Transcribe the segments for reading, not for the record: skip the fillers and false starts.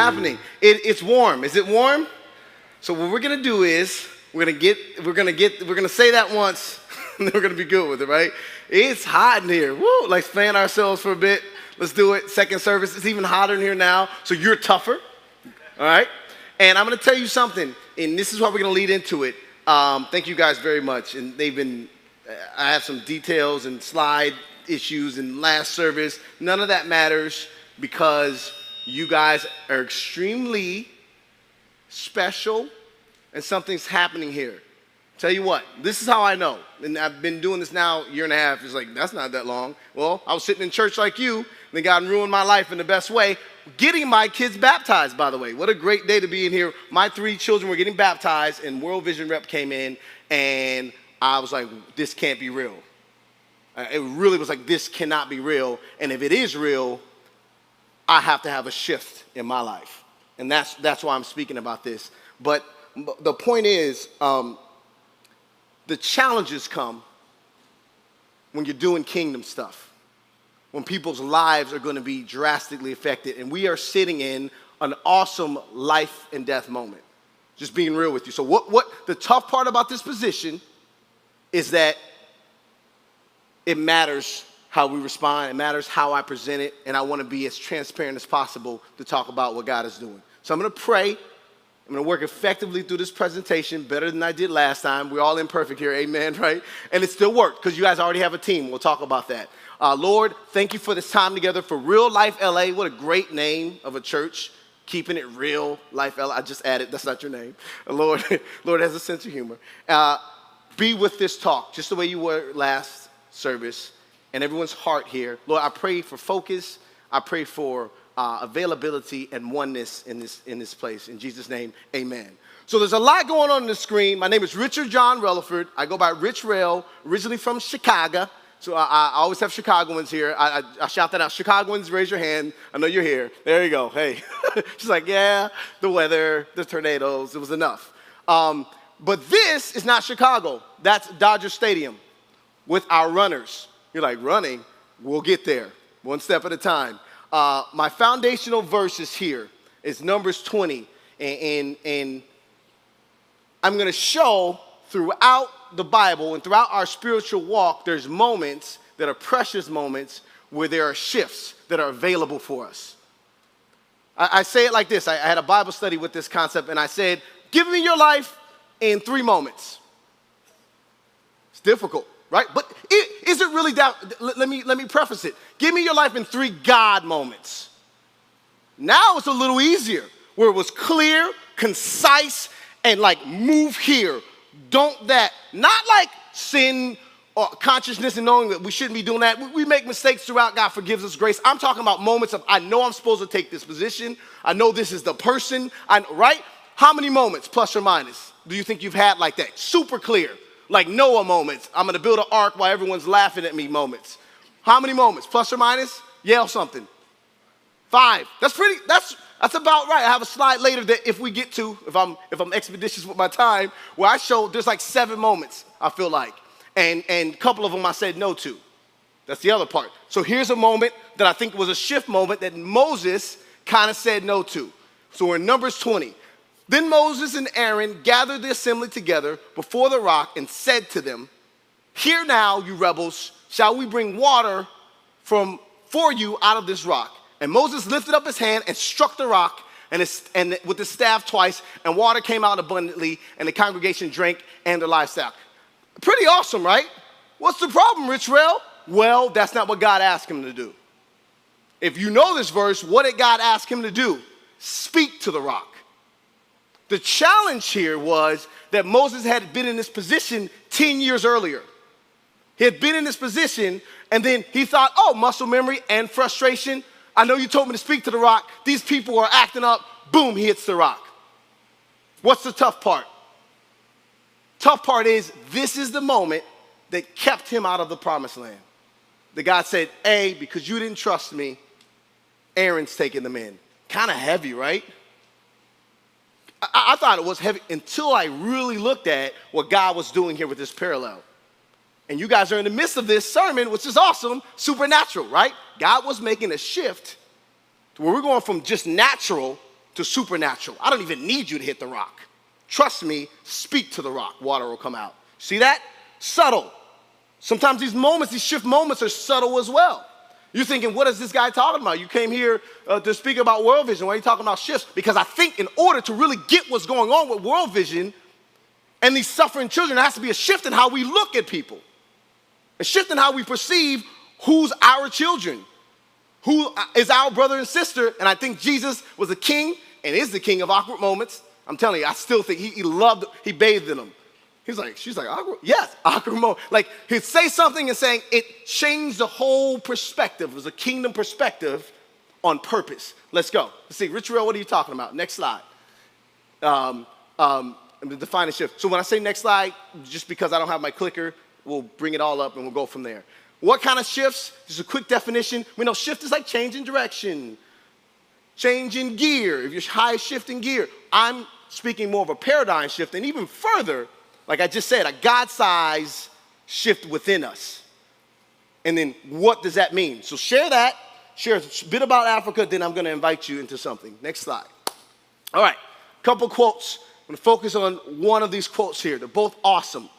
happening? It's warm. Is it warm? So what we're gonna do is we're gonna say that once, and then we're gonna be good with it, right? It's hot in here. Woo! Let's fan ourselves for a bit. Let's do it. Second service. It's even hotter in here now. So you're tougher. All right. And I'm gonna tell you something, and this is what we're gonna lead into it. Thank you guys very much. And I have some details and slide issues in last service. None of that matters because you guys are extremely special and something's happening here. Tell you what, this is how I know. And I've been doing this now a year and a half. It's like, that's not that long. Well, I was sitting in church like you, and then God ruined my life in the best way. Getting my kids baptized, by the way. What a great day to be in here. My 3 children were getting baptized, and World Vision Rep came in, and I was like, this can't be real. It really was like, this cannot be real. And if it is real, I have to have a shift in my life. And that's why I'm speaking about this. But the point is, the challenges come when you're doing kingdom stuff, when people's lives are going to be drastically affected. And we are sitting in an awesome life and death moment. Just being real with you. So what the tough part about this position is that it matters how we respond. It matters how I present it. And I want to be as transparent as possible to talk about what God is doing. So I'm going to pray. I'm going to work effectively through this presentation better than I did last time. We're all imperfect here, amen, right? And it still worked because you guys already have a team. We'll talk about that. Lord, thank you for this time together for Real Life LA. What a great name of a church. Keeping it Real Life LA. I just added, that's not your name. Lord has a sense of humor. Be with this talk, just the way you were last service, and everyone's heart here. Lord, I pray for focus. I pray for availability and oneness in this place. In Jesus' name, amen. So there's a lot going on the screen. My name is Richard John Reliford. I go by Rich Rail, originally from Chicago. So I always have Chicagoans here. I shout that out. Chicagoans, raise your hand. I know you're here. There you go. Hey. She's like, yeah, the weather, the tornadoes, it was enough. But this is not Chicago. That's Dodger Stadium with our runners. You're like, running? We'll get there, one step at a time. My foundational verse is here. It's Numbers 20. And I'm going to show throughout the Bible and throughout our spiritual walk, there's moments that are precious moments where there are shifts that are available for us. I say it like this. I had a Bible study with this concept, and I said, give me your life in 3 moments. It's difficult, right? But is it really that? Let me preface it. Give me your life in 3 God moments. Now it's a little easier, where it was clear, concise, and like move here, don't that. Not like sin or consciousness and knowing that we shouldn't be doing that. We make mistakes throughout. God forgives us grace. I'm talking about moments of, I know I'm supposed to take this position. I know this is the person, right? How many moments, plus or minus, do you think you've had like that? Super clear. Like Noah moments. I'm going to build an ark while everyone's laughing at me moments. How many moments, plus or minus? Yell something. 5. That's about right. I have a slide later that if we get to, if I'm expeditious with my time, where I show there's like 7 moments, I feel like. And a couple of them I said no to. That's the other part. So here's a moment that I think was a shift moment that Moses kind of said no to. So we're in Numbers 20. Then Moses and Aaron gathered the assembly together before the rock and said to them, "Hear now, you rebels, shall we bring water for you out of this rock?" And Moses lifted up his hand and struck the rock and with his staff twice, and water came out abundantly, and the congregation drank and their livestock. Pretty awesome, right? What's the problem, Rich Rail? Well, that's not what God asked him to do. If you know this verse, what did God ask him to do? Speak to the rock. The challenge here was that Moses had been in this position 10 years earlier. He had been in this position, and then he thought, oh, muscle memory and frustration. I know you told me to speak to the rock. These people are acting up. Boom, he hits the rock. What's the tough part? Tough part is this is the moment that kept him out of the promised land. The God said, A, because you didn't trust me, Aaron's taking them in. Kind of heavy, right? I thought it was heavy until I really looked at what God was doing here with this parallel. And you guys are in the midst of this sermon, which is awesome, supernatural, right? God was making a shift to where we're going from just natural to supernatural. I don't even need you to hit the rock. Trust me, speak to the rock. Water will come out. See that? Subtle. Sometimes these moments, these shift moments are subtle as well. You're thinking, what is this guy talking about? You came here to speak about world vision. Why are you talking about shifts? Because I think in order to really get what's going on with world vision and these suffering children, there has to be a shift in how we look at people. A shift in how we perceive who's our children, who is our brother and sister. And I think Jesus was a king and is the king of awkward moments. I'm telling you, I still think he bathed in them. She's like, awkward? Yes, awkward moment. Like, he'd say something and saying it changed the whole perspective. It was a kingdom perspective on purpose. Let's go. Let's see, Rich Real, what are you talking about? Next slide. Define a shift. So when I say next slide, just because I don't have my clicker, we'll bring it all up and we'll go from there. What kind of shifts? Just a quick definition. We know shift is like change in direction, change in gear. If you're high shift in gear, I'm speaking more of a paradigm shift, and even further, like I just said, a God-size shift within us. And then what does that mean? So share that. Share a bit about Africa, then I'm going to invite you into something. Next slide. All right, couple quotes. I'm going to focus on one of these quotes here. They're both awesome.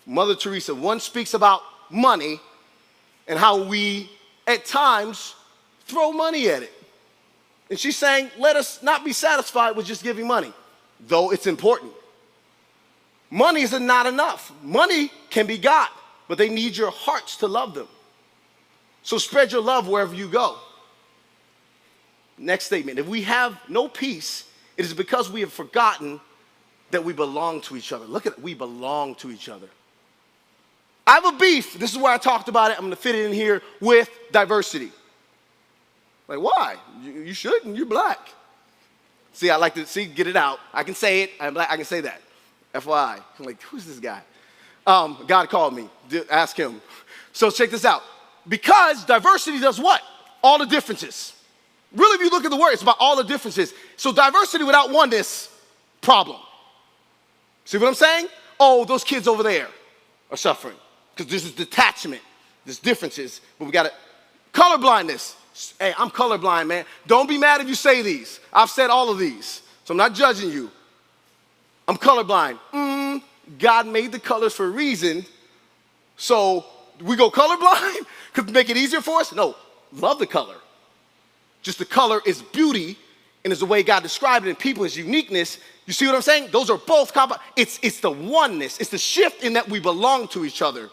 Mother Teresa. One speaks about money and how we, at times, throw money at it. And she's saying, let us not be satisfied with just giving money, though it's important. Money is not enough. Money can be got, but they need your hearts to love them. So spread your love wherever you go. Next statement. If we have no peace, it is because we have forgotten that we belong to each other. Look at it. We belong to each other. I have a beef. This is where I talked about it. I'm going to fit it in here with diversity. Like, why? You shouldn't. You're black. See, I like to get it out. I can say it. I'm black. I can say that. FYI. I'm like, who's this guy? God called me. Ask him. So check this out. Because diversity does what? All the differences. Really, if you look at the word, it's about all the differences. So diversity without oneness, problem. See what I'm saying? Oh, those kids over there are suffering. Because this is detachment. There's differences. But we got to, colorblindness. Hey, I'm colorblind, man. Don't be mad if you say these. I've said all of these. So I'm not judging you. I'm colorblind. God made the colors for a reason. So we go colorblind? Could make it easier for us? No, love the color. Just the color is beauty, and is the way God described it in people is uniqueness. You see what I'm saying? Those are both, it's the oneness. It's the shift in that we belong to each other.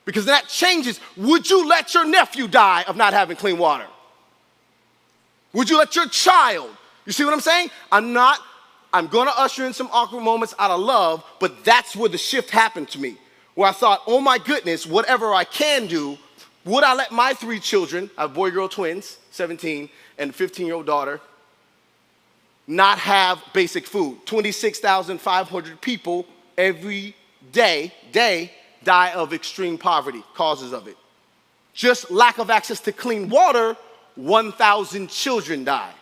Because that changes. Would you let your nephew die of not having clean water? Would you let your child? You see what I'm saying? I'm going to usher in some awkward moments out of love, but that's where the shift happened to me. Where I thought, oh my goodness, whatever I can do, would I let my 3 children, I have boy-girl twins, 17, and a 15-year-old daughter, not have basic food? 26,500 people every day die of extreme poverty, causes of it. Just lack of access to clean water, 1,000 children die.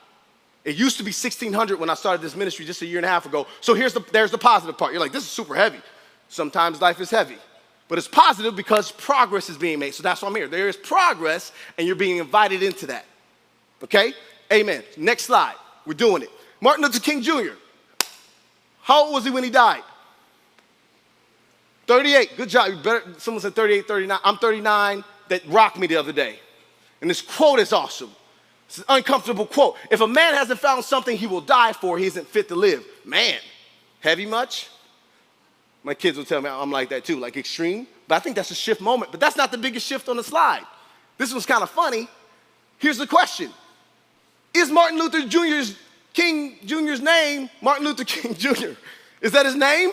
It used to be 1,600 when I started this ministry just a year and a half ago. So there's the positive part. You're like, this is super heavy. Sometimes life is heavy. But it's positive because progress is being made. So that's why I'm here. There is progress, and you're being invited into that. Okay? Amen. Next slide. We're doing it. Martin Luther King Jr. How old was he when he died? 38. Good job. Someone said 38, 39. I'm 39. That rocked me the other day. And this quote is awesome. It's an uncomfortable quote. If a man hasn't found something he will die for, he isn't fit to live. Man, heavy much? My kids will tell me I'm like that too, like extreme. But I think that's a shift moment. But that's not the biggest shift on the slide. This one's kind of funny. Here's the question. Is Martin Luther King Jr.'s name Martin Luther King Jr.? Is that his name?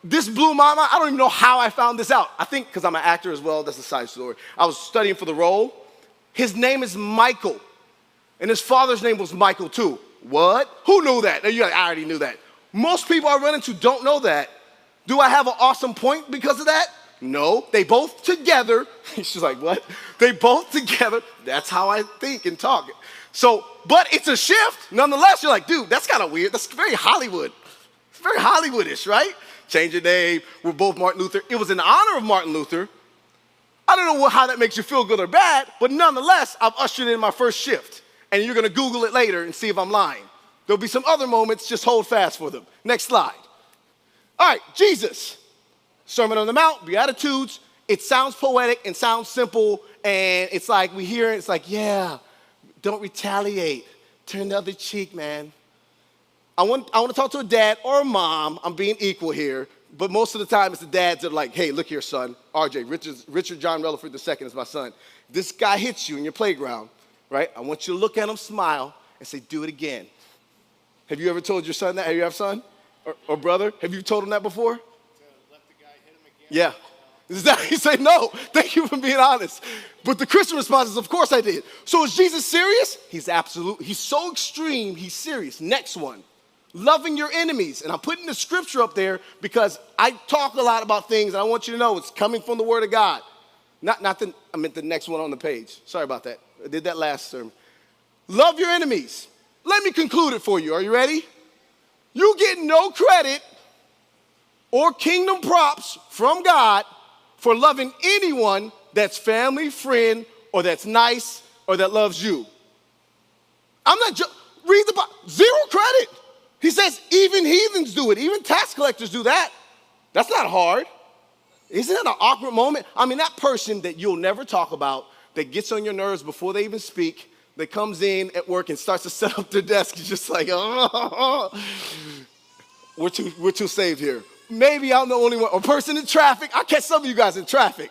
This blew my mind. I don't even know how I found this out. I think because I'm an actor as well. That's a side story. I was studying for the role. His name is Michael. And his father's name was Michael too. What? Who knew that? You're like, I already knew that. Most people I run into don't know that. Do I have an awesome point because of that? No. They both together. She's like, what? They both together. That's how I think and talk. So, but it's a shift. Nonetheless, you're like, dude, that's kind of weird. That's very Hollywood. It's very Hollywoodish, right? Change your name. We're both Martin Luther. It was in honor of Martin Luther. I don't know how that makes you feel good or bad, but nonetheless, I've ushered in my first shift. and you're going to Google it later and see if I'm lying. There'll be some other moments, just hold fast for them. Next slide. All right, Jesus, Sermon on the Mount, Beatitudes. It sounds poetic and sounds simple, and it's like we hear it, it's like, yeah, don't retaliate. Turn the other cheek, man. I want to talk to a dad or a mom. I'm being equal here, but most of the time it's the dads that are like, hey, look here, son. RJ, Richard John Reliford II is my son. This guy hits you in your playground, right? I want you to look at him, smile, and say, do it again. Have you ever told your son that? Have you have a son or brother? Have you told him that before? Let the guy hit him again. Yeah. He said, no, thank you for being honest. But the Christian response is, of course I did. So is Jesus serious? He's so extreme, he's serious. Next one, loving your enemies. And I'm putting the scripture up there because I talk a lot about things, and I want you to know it's coming from the Word of God. I meant the next one on the page. Sorry about that. I did that last sermon. Love your enemies. Let me conclude it for you. Are you ready? You get no credit or kingdom props from God for loving anyone that's family, friend, or that's nice, or that loves you. I'm not read the Bible. Zero credit. He says even heathens do it. Even tax collectors do that. That's not hard. Isn't it an awkward moment? I mean, that person that you'll never talk about, that gets on your nerves before they even speak, that comes in at work and starts to set up their desk, is just like, oh, we're too saved here. Maybe I'm the only one. A person in traffic. I catch some of you guys in traffic.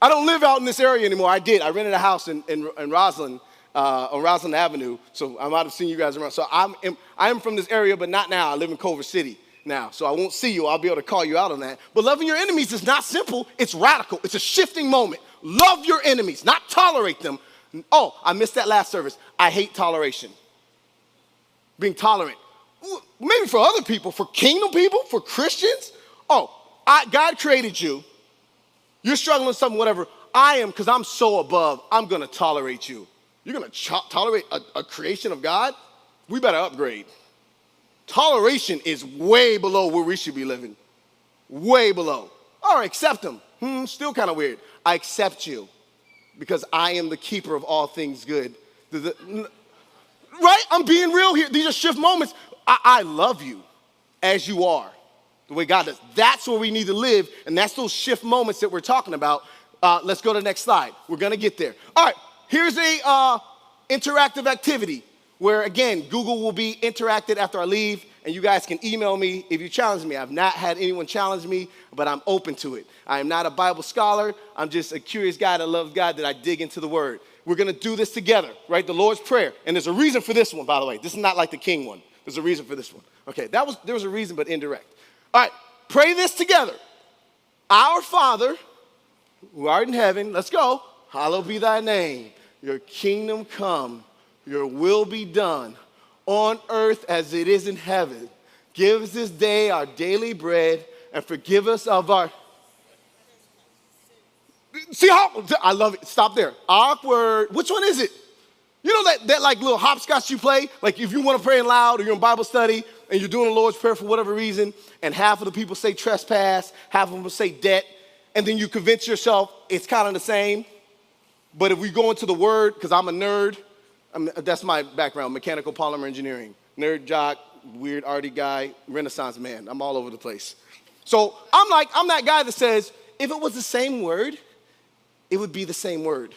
I don't live out in this area anymore. I did. I rented a house in Roslyn, on Roslyn Avenue, so I might have seen you guys around. So I am from this area, but not now. I live in Culver City now, so I won't see you. I'll be able to call you out on that. But loving your enemies is not simple. It's radical. It's a shifting moment. Love your enemies, not tolerate them. Oh, I missed that last service. I hate toleration. Being tolerant. Maybe for other people, for kingdom people, for Christians. Oh, God created you. You're struggling with something, whatever. I am, because I'm so above, I'm going to tolerate you. You're going to tolerate a creation of God? We better upgrade. Toleration is way below where we should be living. Way below. All right, accept them. Still kind of weird. I accept you because I am the keeper of all things good. Right? I'm being real here. These are shift moments. I love you as you are, the way God does. That's where we need to live, and that's those shift moments that we're talking about. Let's go to the next slide. We're going to get there. All right, here's a interactive activity where, again, Google will be interacted after I leave, and you guys can email me if you challenge me. I've not had anyone challenge me, but I'm open to it. I am not a Bible scholar. I'm just a curious guy that loves God, that I dig into the Word. We're going to do this together, right? The Lord's Prayer. And there's a reason for this one, by the way. This is not like the King one. There's a reason for this one. Okay, there was a reason, but indirect. All right, pray this together. Our Father, who art in heaven, let's go. Hallowed be thy name. Your kingdom come. Your will be done on earth as it is in heaven. Give us this day our daily bread and forgive us of our... See how, I love it. Stop there. Awkward. Which one is it? You know that like little hopscotch you play? Like if you want to pray loud or you're in Bible study and you're doing the Lord's Prayer for whatever reason, and half of the people say trespass, half of them say debt, and then you convince yourself it's kind of the same. But if we go into the Word, because I'm a nerd, that's my background, mechanical polymer engineering. Nerd, jock, weird arty guy, Renaissance man. I'm all over the place. So I'm that guy that says, if it was the same word, it would be the same word.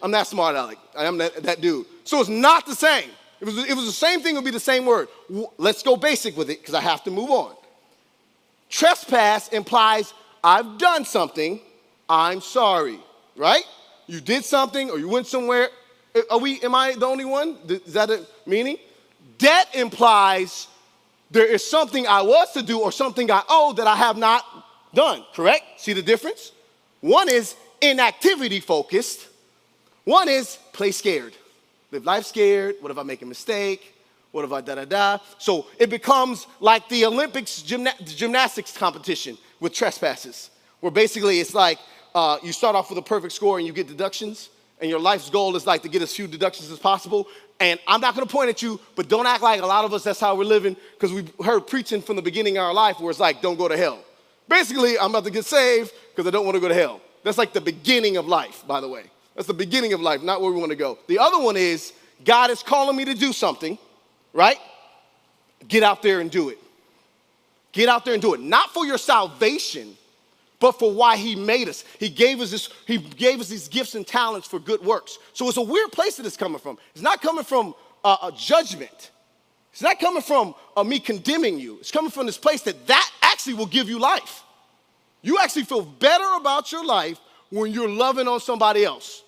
I'm that smart, Alec. I am that dude. So it's not the same. If it was the same thing, it would be the same word. Let's go basic with it, because I have to move on. Trespass implies I've done something, I'm sorry, right? You did something or you went somewhere. Am I the only one? Is that a meaning? Debt implies there is something I was to do or something I owe that I have not done, correct? See the difference? One is inactivity focused. One is play scared. Live life scared. What if I make a mistake? What if I da-da-da? So it becomes like the Olympics gymnastics competition with trespasses, where basically it's like you start off with a perfect score and you get deductions, and your life's goal is like to get as few deductions as possible. And I'm not going to point at you, but don't act like a lot of us that's how we're living, because we've heard preaching from the beginning of our life where it's like, don't go to hell. Basically, I'm about to get saved because I don't want to go to hell. That's like the beginning of life, by the way. That's the beginning of life, not where we want to go. The other one is God is calling me to do something, right? Get out there and do it. Get out there and do it. Not for your salvation, but for why he made us. He gave us these gifts and talents for good works. So it's a weird place that it's coming from. It's not coming from a judgment. It's not coming from me condemning you. It's coming from this place that actually will give you life. You actually feel better about your life when you're loving on somebody else.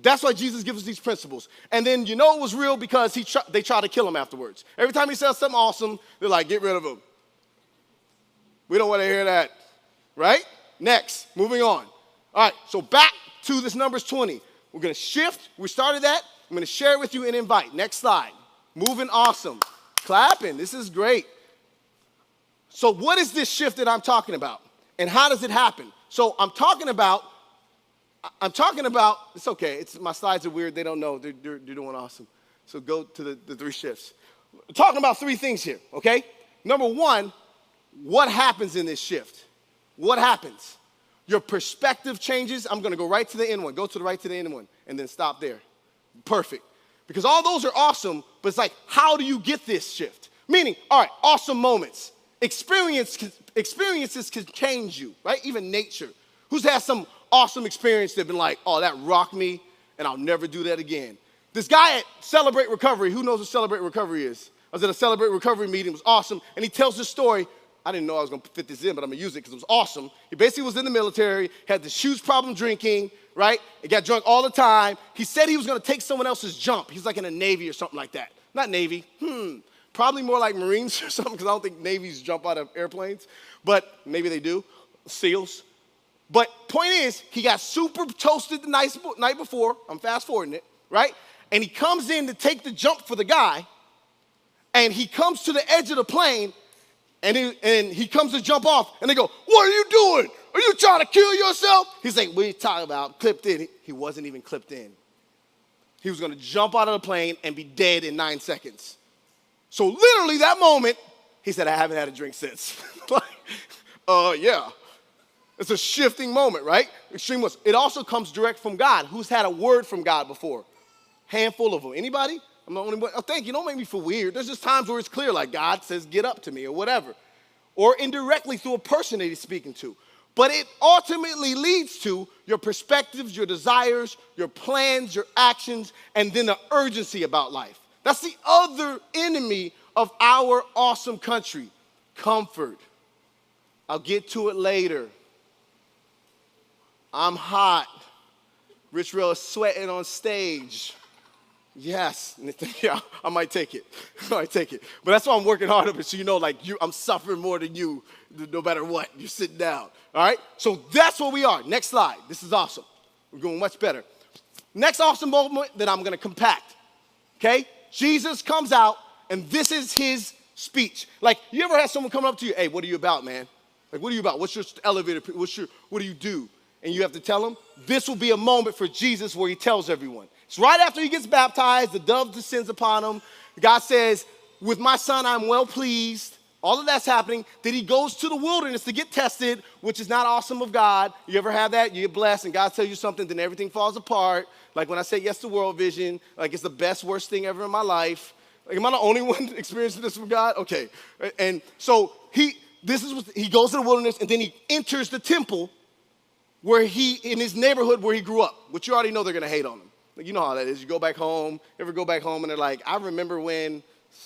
That's why Jesus gives us these principles. And then you know it was real because they try to kill him afterwards. Every time he says something awesome, they're like, get rid of him. We don't want to hear that, right? Next, moving on. All right, so back to this Numbers 20. We're going to shift. We started that. I'm going to share it with you and invite. Next slide. Moving awesome. Clapping. This is great. So what is this shift that I'm talking about? And how does it happen? So I'm talking about, it's okay. My slides are weird. They don't know. They're doing awesome. So go to the three shifts. I'm talking about three things here, okay? Number one, what happens in this shift? What happens? Your perspective changes. I'm going to go right to the end one. Go to the right to the end one and then stop there. Perfect. Because all those are awesome, but it's like, how do you get this shift? Meaning, all right, awesome moments. Experiences can change you, right? Even nature. Who's had some awesome experience that been like, oh, that rocked me, and I'll never do that again. This guy at Celebrate Recovery, who knows what Celebrate Recovery is? I was at a Celebrate Recovery meeting. It was awesome, and he tells this story. I didn't know I was going to fit this in, but I'm going to use it because it was awesome. He basically was in the military, had this huge problem drinking, right? He got drunk all the time. He said he was going to take someone else's jump. He's like in the Navy or something like that. Not Navy. Probably more like Marines or something because I don't think Navies jump out of airplanes. But maybe they do. SEALs. But point is, he got super toasted the night before. I'm fast forwarding it, right? And he comes in to take the jump for the guy. And he comes to the edge of the plane. And he comes to jump off, and they go, what are you doing? Are you trying to kill yourself? He's like, what are you talking about? Clipped in. He wasn't even clipped in. He was going to jump out of the plane and be dead in 9 seconds. So literally that moment, he said, I haven't had a drink since. Yeah. It's a shifting moment, right? Extreme ones. It also comes direct from God. Who's had a word from God before? Handful of them. Anybody? I'm the only one. Oh, thank you. Don't make me feel weird. There's just times where it's clear, like God says, get up to me or whatever. Or indirectly through a person that he's speaking to. But it ultimately leads to your perspectives, your desires, your plans, your actions, and then the urgency about life. That's the other enemy of our awesome country. Comfort. I'll get to it later. I'm hot. Rich Real is sweating on stage. Yes, yeah, I might take it. But that's why I'm working hard on it, so you know, like, I'm suffering more than you, no matter what. You're sitting down, all right? So that's where we are. Next slide. This is awesome. We're going much better. Next awesome moment that I'm going to compact, okay? Jesus comes out, and this is his speech. Like, you ever had someone come up to you, hey, what are you about, man? Like, what are you about? What's your elevator? What do you do? And you have to tell them. This will be a moment for Jesus where he tells everyone. It's right after he gets baptized, the dove descends upon him. God says, with my son, I'm well pleased. All of that's happening. Then he goes to the wilderness to get tested, which is not awesome of God. You ever have that? You get blessed and God tells you something, then everything falls apart. Like when I say yes to World Vision, like it's the best, worst thing ever in my life. Like, am I the only one experiencing this from God? Okay. And so he goes to the wilderness and then he enters the temple where in his neighborhood where he grew up, which you already know they're going to hate on him. Like, you know how that is. You go back home, ever go back home, and they're like, I remember when,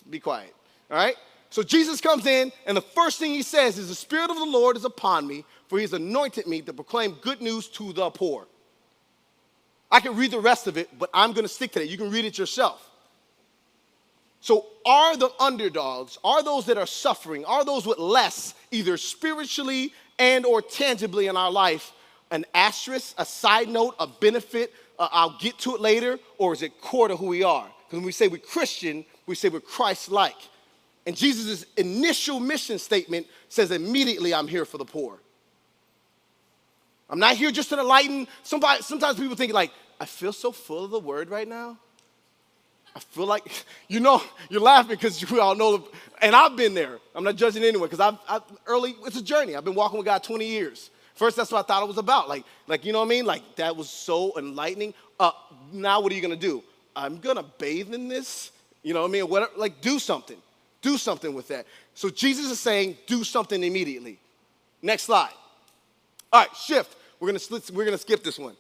be quiet, all right? So Jesus comes in, and the first thing he says is, the Spirit of the Lord is upon me, for he has anointed me to proclaim good news to the poor. I can read the rest of it, but I'm going to stick to that. You can read it yourself. So are the underdogs, are those that are suffering, are those with less, either spiritually and or tangibly in our life, an asterisk, a side note, a benefit, I'll get to it later, or is it core to who we are? Because when we say we're Christian, we say we're Christ-like. And Jesus' initial mission statement says immediately, I'm here for the poor. I'm not here just to enlighten. Sometimes people think like, I feel so full of the word right now. I feel like, you know, you're laughing because we all know, and I've been there. I'm not judging anyone because it's a journey. I've been walking with God 20 years. First, that's what I thought it was about. Like you know what I mean? Like, that was so enlightening. Now what are you going to do? I'm going to bathe in this? You know what I mean? Whatever, like, do something. Do something with that. So Jesus is saying, do something immediately. Next slide. All right, shift. We're gonna skip this one.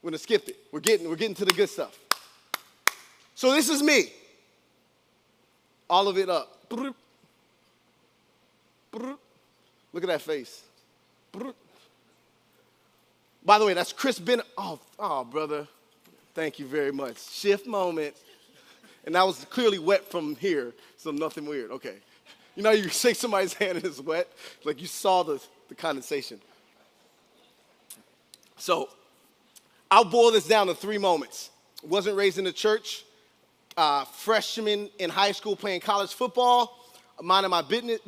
We're gonna skip it. We're getting to the good stuff. So this is me. All of it up. Look at that face. By the way, that's Chris Bennett. Oh, brother. Thank you very much. Shift moment. And that was clearly wet from here, so nothing weird. Okay. You know, you shake somebody's hand and it's wet, like you saw the condensation. So I'll boil this down to 3 moments. Wasn't raised in the church, freshman in high school playing college football, minding my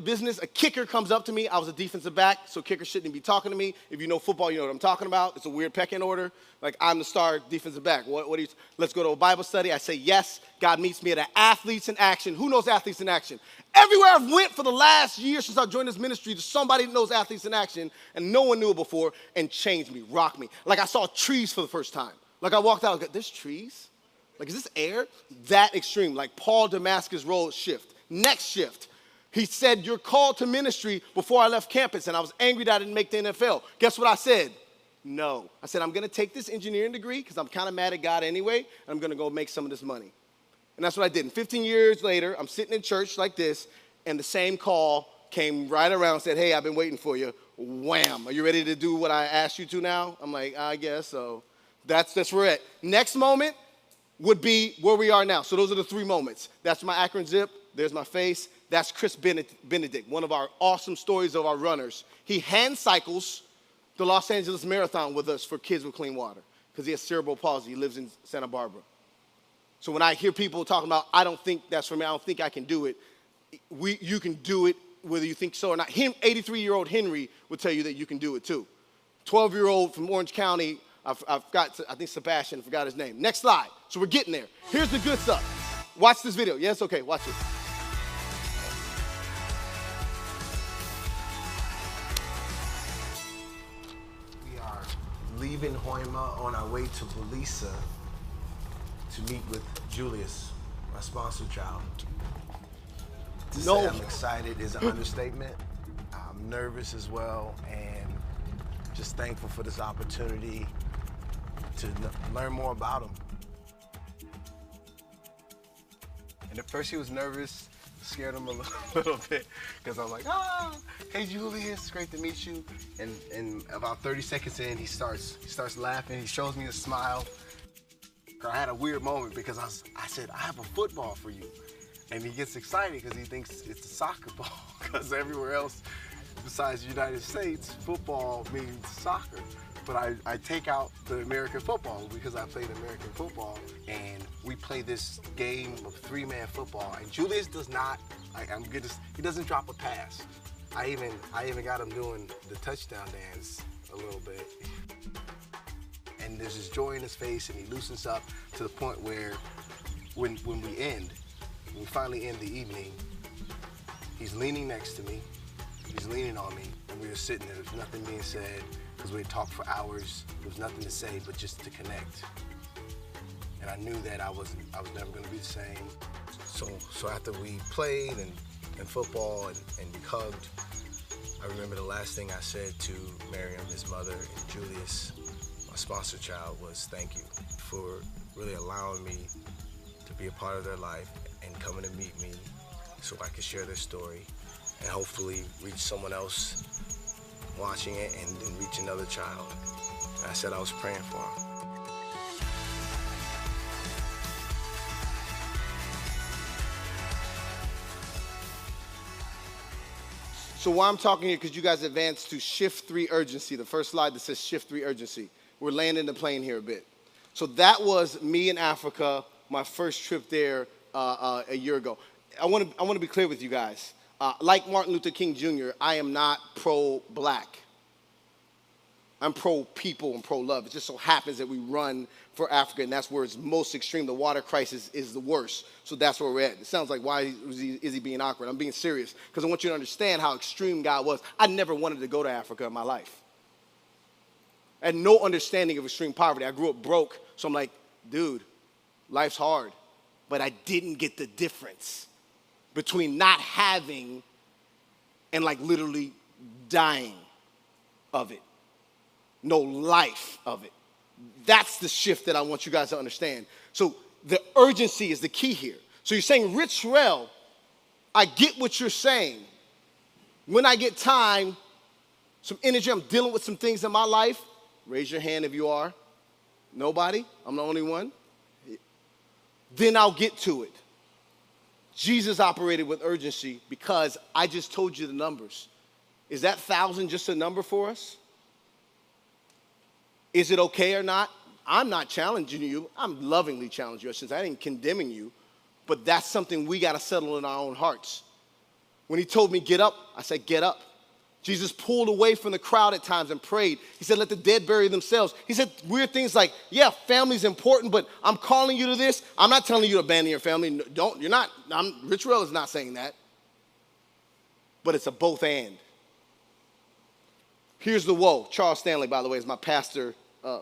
business. A kicker comes up to me. I was a defensive back, so kickers shouldn't be talking to me. If you know football, you know what I'm talking about. It's a weird pecking order. Like, I'm the star defensive back. Let's go to a Bible study. I say yes. God meets me at an Athletes in Action. Who knows Athletes in Action? Everywhere I've went for the last year since I joined this ministry, there's somebody that knows Athletes in Action, and no one knew it before, and changed me, rocked me. Like, I saw trees for the first time. Like, I walked out, I was like, there's trees? Like, is this air? That extreme. Like, Paul Damascus Road shift. Next shift. He said, you're called to ministry before I left campus, and I was angry that I didn't make the NFL. Guess what I said? No. I said, I'm going to take this engineering degree because I'm kind of mad at God anyway, and I'm going to go make some of this money. And that's what I did. And 15 years later, I'm sitting in church like this, and the same call came right around and said, hey, I've been waiting for you. Wham. Are you ready to do what I asked you to now? I'm like, I guess so. That's where we're at. Next moment would be where we are now. So those are the 3 moments. That's my Akron zip. There's my face. That's Chris Benedict, one of our awesome stories of our runners. He hand cycles the Los Angeles Marathon with us for Kids with Clean Water because he has cerebral palsy. He lives in Santa Barbara. So when I hear people talking about, I don't think that's for me, I don't think I can do it, you can do it whether you think so or not. 83-year-old Henry would tell you that you can do it too. 12-year-old from Orange County, I think Sebastian, I forgot his name. Next slide. So we're getting there. Here's the good stuff. Watch this video. Yes, okay, watch it. Leaving Hoima on our way to Belisa to meet with Julius, my sponsor child. To say I'm excited is an understatement. I'm nervous as well, and just thankful for this opportunity to learn more about him. And at first he was nervous, scared him a little bit, because I'm like, hey Julius, great to meet you. And about 30 seconds in, he starts laughing, he shows me a smile. I had a weird moment because I said, I have a football for you. And he gets excited because he thinks it's a soccer ball, because everywhere else besides the United States, football means soccer. But I take out the American football because I played American football, and we play this game of 3-man football. And Julius does not, he doesn't drop a pass. I even got him doing the touchdown dance a little bit. And there's this joy in his face, and he loosens up to the point where when we finally end the evening, he's leaning next to me, he's leaning on me, and we were sitting there, there's nothing being said, because we had talked for hours. There was nothing to say but just to connect. And I knew that I was never going to be the same. So after we played and football and we hugged, I remember the last thing I said to Miriam, his mother, and Julius, my sponsor child, was thank you for really allowing me to be a part of their life and coming to meet me so I could share their story and hopefully reach someone else watching it and then reach another child. And I said I was praying for him. So why I'm talking here, because you guys advanced to shift 3 urgency, the first slide that says shift 3 urgency. We're landing the plane here a bit. So that was me in Africa, my first trip there a year ago. I want to be clear with you guys. Like Martin Luther King Jr., I am not pro-black. I'm pro-people and pro-love. It just so happens that we run for Africa, and that's where it's most extreme. The water crisis is the worst, so that's where we're at. It sounds like, why is he being awkward? I'm being serious, because I want you to understand how extreme God was. I never wanted to go to Africa in my life. I had no understanding of extreme poverty. I grew up broke, so I'm like, dude, life's hard. But I didn't get the difference between not having and like literally dying of it. No life of it. That's the shift that I want you guys to understand. So the urgency is the key here. So you're saying, Rich Rel, I get what you're saying. When I get time, some energy, I'm dealing with some things in my life. Raise your hand if you are. Nobody? I'm the only one? Then I'll get to it. Jesus operated with urgency because I just told you the numbers. Is that 1,000 just a number for us? Is it okay or not? I'm not challenging you. I'm lovingly challenging you since I ain't condemning you. But that's something we got to settle in our own hearts. When he told me get up, I said get up. Jesus pulled away from the crowd at times and prayed. He said, let the dead bury themselves. He said weird things like, yeah, family's important, but I'm calling you to this. I'm not telling you to abandon your family. Don't, you're not, Rich Rel is not saying that. But it's a both and. Here's the woe. Charles Stanley, by the way, is my pastor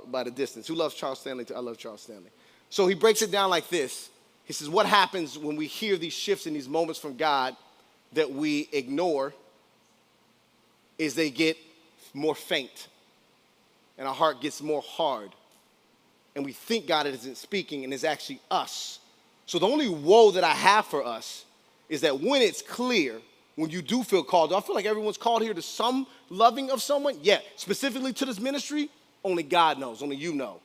by the distance. Who loves Charles Stanley? I love Charles Stanley. So he breaks it down like this. He says, what happens when we hear these shifts and these moments from God that we ignore is they get more faint and our heart gets more hard and we think God isn't speaking and it's actually us. So the only woe that I have for us is that when it's clear, when you do feel called, do I feel like everyone's called here to some loving of someone? Yeah, specifically to this ministry, only God knows, only you know.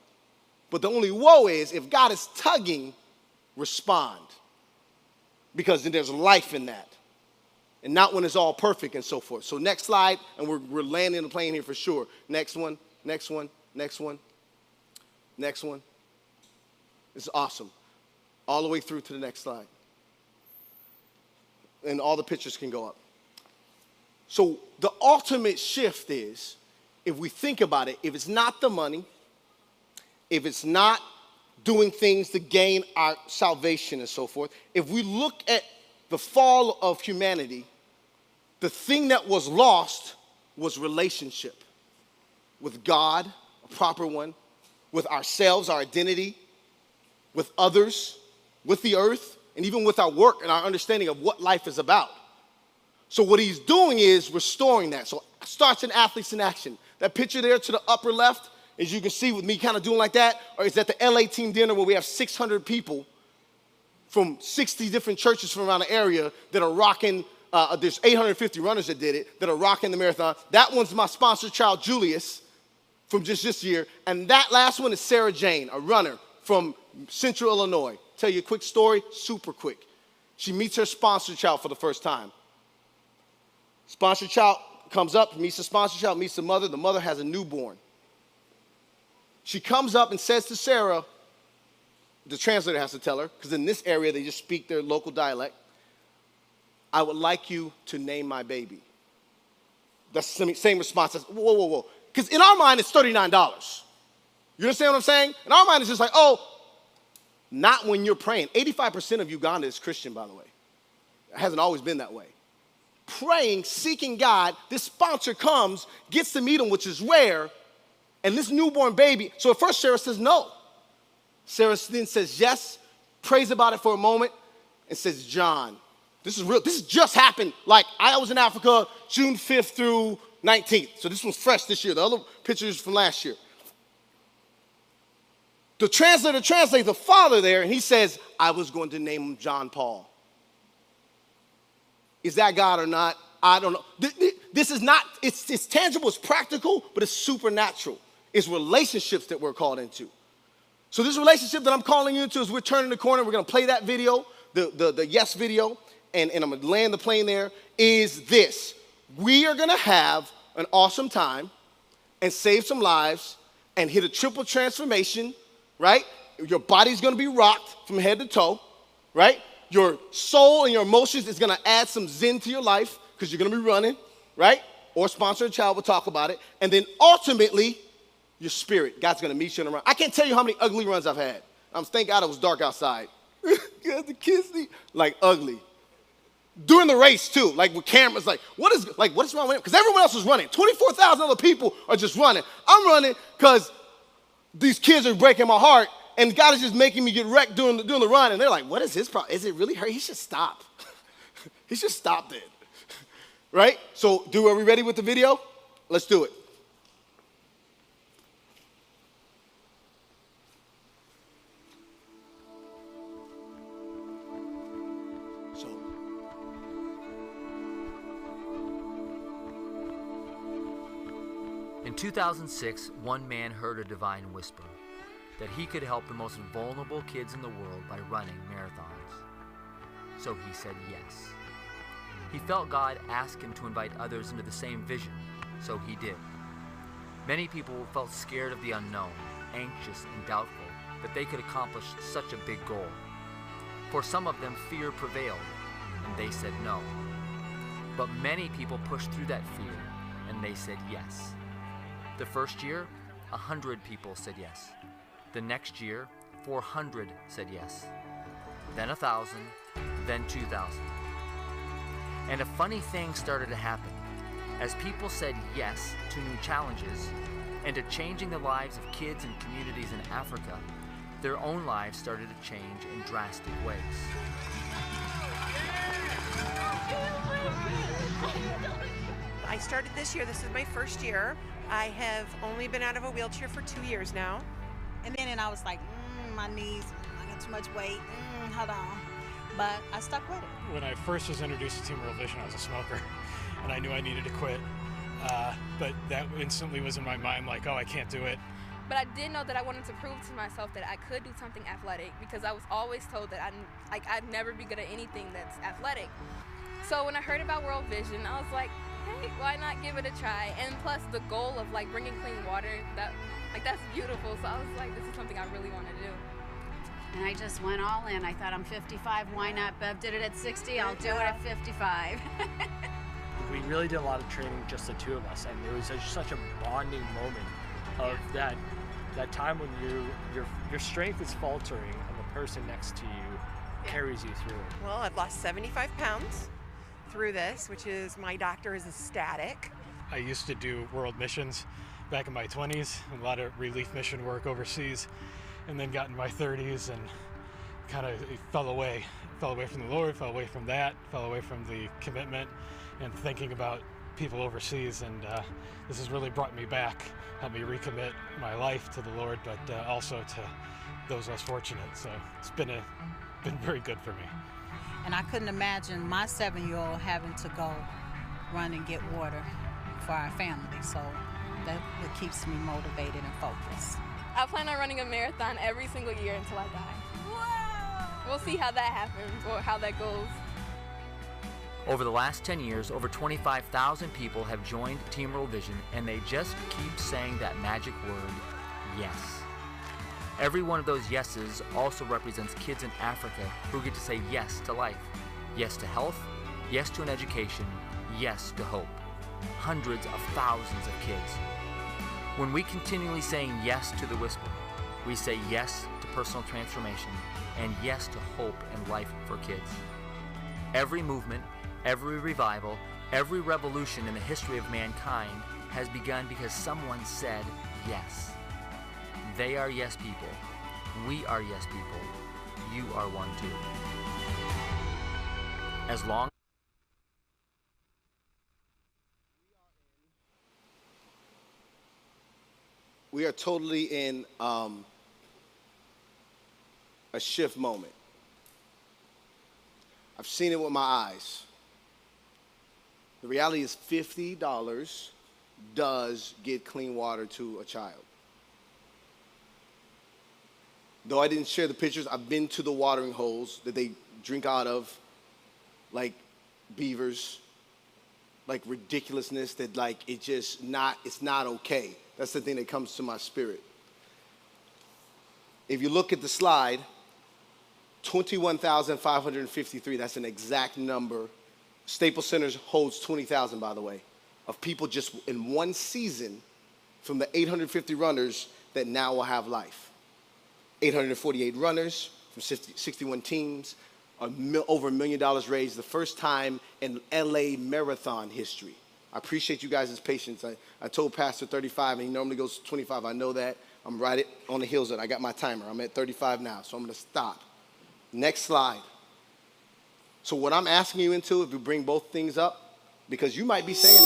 But the only woe is if God is tugging, respond. Because then there's life in that. And not when it's all perfect and so forth. So next slide, and we're landing the plane here for sure. Next one, next one, next one, next one. This is awesome. All the way through to the next slide. And all the pictures can go up. So the ultimate shift is, if we think about it, if it's not the money, if it's not doing things to gain our salvation and so forth, if we look at the fall of humanity, the thing that was lost was relationship with God, a proper one, with ourselves, our identity, with others, with the earth, and even with our work and our understanding of what life is about. So what he's doing is restoring that. So it starts in Athletes in Action. That picture there to the upper left, as you can see with me kind of doing like that, or is at the LA team dinner where we have 600 people from 60 different churches from around the area that are rocking. There's 850 runners that did it, that are rocking the marathon. That one's my sponsor child, Julius, from just this year. And that last one is Sarah Jane, a runner from Central Illinois. Tell you a quick story, super quick. She meets her sponsor child for the first time. Sponsor child comes up, meets the sponsor child, meets the mother. The mother has a newborn. She comes up and says to Sarah, the translator has to tell her, because in this area they just speak their local dialect, I would like you to name my baby. That's the same response as, whoa, whoa, whoa. Because in our mind, it's $39. You understand what I'm saying? In our mind, it's just like, oh, not when you're praying. 85% of Uganda is Christian, by the way. It hasn't always been that way. Praying, seeking God, this sponsor comes, gets to meet him, which is rare, and this newborn baby. So at first, Sarah says no. Sarah then says yes, prays about it for a moment, and says, John. This is real. This just happened. Like, I was in Africa June 5th through 19th. So this one's fresh this year. The other pictures from last year. The translator translates the father there, and he says, I was going to name him John Paul. Is that God or not? I don't know. This is not, it's tangible, it's practical, but it's supernatural. It's relationships that we're called into. So this relationship that I'm calling you into is we're turning the corner. We're going to play that video, the yes video. And I'm going to land the plane there, is this. We are going to have an awesome time and save some lives and hit a triple transformation, right? Your body's going to be rocked from head to toe, right? Your soul and your emotions is going to add some zen to your life because you're going to be running, right? Or sponsor a child, we'll talk about it. And then ultimately, your spirit, God's going to meet you in a run. I can't tell you how many ugly runs I've had. Thank God it was dark outside. The kids, like ugly. during the race too, like with cameras, like what is wrong with him? Because everyone else is running. 24,000 other people are just running. I'm running because these kids are breaking my heart, and God is just making me get wrecked doing the run. And they're like, what is his problem? Is it really hurt? He should stop. He should stop then. Right? So, are we ready with the video? Let's do it. In 2006, one man heard a divine whisper that he could help the most vulnerable kids in the world by running marathons. So he said yes. He felt God ask him to invite others into the same vision, so he did. Many people felt scared of the unknown, anxious and doubtful that they could accomplish such a big goal. For some of them, fear prevailed, and they said no. But many people pushed through that fear, and they said yes. The first year, 100 people said yes. The next year, 400 said yes. Then 1,000, then 2,000. And a funny thing started to happen. As people said yes to new challenges and to changing the lives of kids and communities in Africa, their own lives started to change in drastic ways. I started this year. This is my first year. I have only been out of a wheelchair for 2 years now. And I was like, my knees, I got too much weight, hold on. But I stuck with it. When I first was introduced to Team World Vision, I was a smoker, and I knew I needed to quit. But that instantly was in my mind, like, oh, I can't do it. But I did know that I wanted to prove to myself that I could do something athletic, because I was always told that I'd never be good at anything that's athletic. So when I heard about World Vision, I was like, hey, why not give it a try? And plus the goal of like bringing clean water, that's beautiful. So I was like, this is something I really want to do. And I just went all in. I thought, I'm 55, why not? Bev did it at 60, I'll do it at 55. We really did a lot of training, just the two of us, and it was such a bonding moment of that time when your strength is faltering and the person next to you carries you through it. Well, I've lost 75 pounds through this, which is, my doctor is ecstatic. I used to do world missions back in my 20s, a lot of relief mission work overseas, and then got in my 30s and kind of fell away from the Lord, fell away from that, fell away from the commitment and thinking about people overseas, and this has really brought me back, helped me recommit my life to the Lord, but also to those less fortunate. So it's been very good for me. And I couldn't imagine my 7-year-old having to go run and get water for our family. So that what keeps me motivated and focused. I plan on running a marathon every single year until I die. Wow! We'll see how that happens or how that goes. Over the last 10 years, over 25,000 people have joined Team World Vision, and they just keep saying that magic word, yes. Every one of those yeses also represents kids in Africa who get to say yes to life, yes to health, yes to an education, yes to hope. Hundreds of thousands of kids. When we continually saying yes to the whisper, we say yes to personal transformation and yes to hope and life for kids. Every movement, every revival, every revolution in the history of mankind has begun because someone said yes. They are yes people. We are yes people. You are one too. As long we are totally in a shift moment. I've seen it with my eyes. The reality is $50 does get clean water to a child. Though I didn't share the pictures, I've been to the watering holes that they drink out of, like beavers, like ridiculousness that like it's not okay. That's the thing that comes to my spirit. If you look at the slide, 21,553, that's an exact number. Staples Center holds 20,000, by the way, of people just in one season from the 850 runners that now will have life. 848 runners from 61 teams, over $1 million raised, the first time in LA marathon history. I appreciate you guys' patience. I told Pastor 35, and he normally goes 25. I know that. I'm right on the heels of it. I got my timer. I'm at 35 now, so I'm going to stop. Next slide. So what I'm asking you into, if you bring both things up, because you might be saying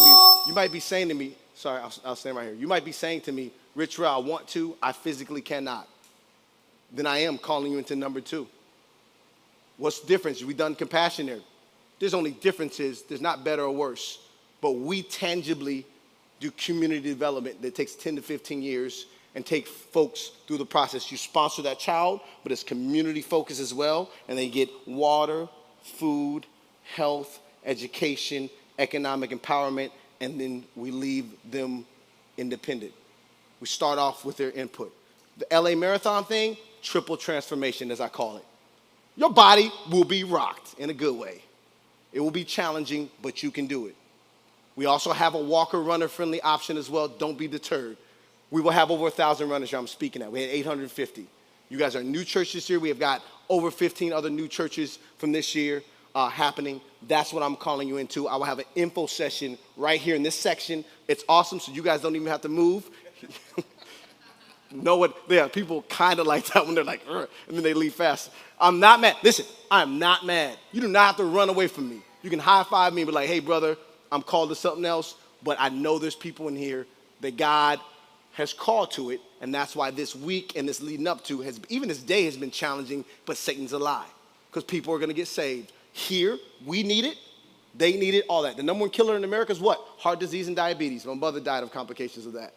to me, sorry, I'll stand right here. You might be saying to me, Rich Ray, I want to, I physically cannot. Then I am calling you into number 2. What's the difference? We done compassion there. There's only differences. There's not better or worse. But we tangibly do community development that takes 10 to 15 years and take folks through the process. You sponsor that child, but it's community focused as well, and they get water, food, health, education, economic empowerment, and then we leave them independent. We start off with their input. The LA Marathon thing, triple transformation as I call it. Your body will be rocked in a good way. It will be challenging, but you can do it. We also have a walker runner friendly option as well. Don't be deterred. We will have over 1,000 runners here I'm speaking at. We had 850. You guys are a new church this year. We have got over 15 other new churches from this year happening. That's what I'm calling you into. I will have an info session right here in this section. It's awesome, so you guys don't even have to move. Know what? Yeah, people kind of like that when they're like, and then they leave fast. I'm not mad. Listen, I'm not mad. You do not have to run away from me. You can high five me and be like, hey, brother, I'm called to something else, but I know there's people in here that God has called to it, and that's why this week and this leading up to even this day has been challenging, but Satan's a lie, because people are going to get saved. Here, we need it. They need it, all that. The number one killer in America is what? Heart disease and diabetes. My mother died of complications of that.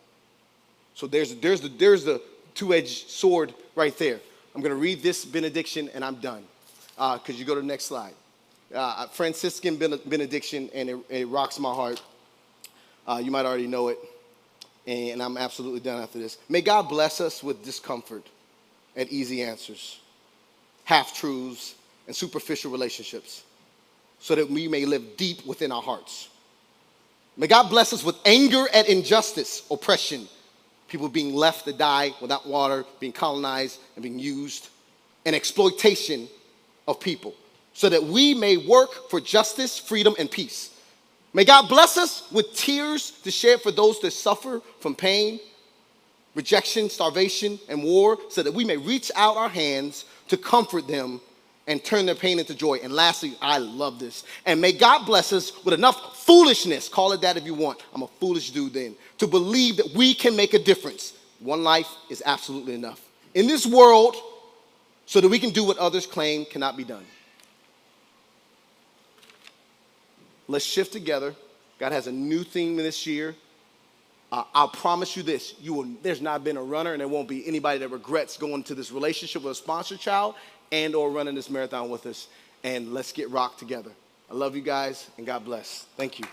So there's the two-edged sword right there. I'm going to read this benediction, and I'm done. Because you go to the next slide. Franciscan benediction, and it rocks my heart. You might already know it. And I'm absolutely done after this. May God bless us with discomfort and easy answers, half-truths, and superficial relationships, so that we may live deep within our hearts. May God bless us with anger at injustice, oppression, people being left to die without water, being colonized and being used, and exploitation of people, so that we may work for justice, freedom, and peace. May God bless us with tears to shed for those that suffer from pain, rejection, starvation, and war, so that we may reach out our hands to comfort them and turn their pain into joy. And lastly, I love this. And may God bless us with enough foolishness, call it that if you want, I'm a foolish dude then, to believe that we can make a difference. One life is absolutely enough in this world, so that we can do what others claim cannot be done. Let's shift together. God has a new theme this year. I'll promise you this. There's not been a runner, and there won't be anybody that regrets going to this relationship with a sponsor child and or running this marathon with us. And let's get rocked together. I love you guys, and God bless. Thank you.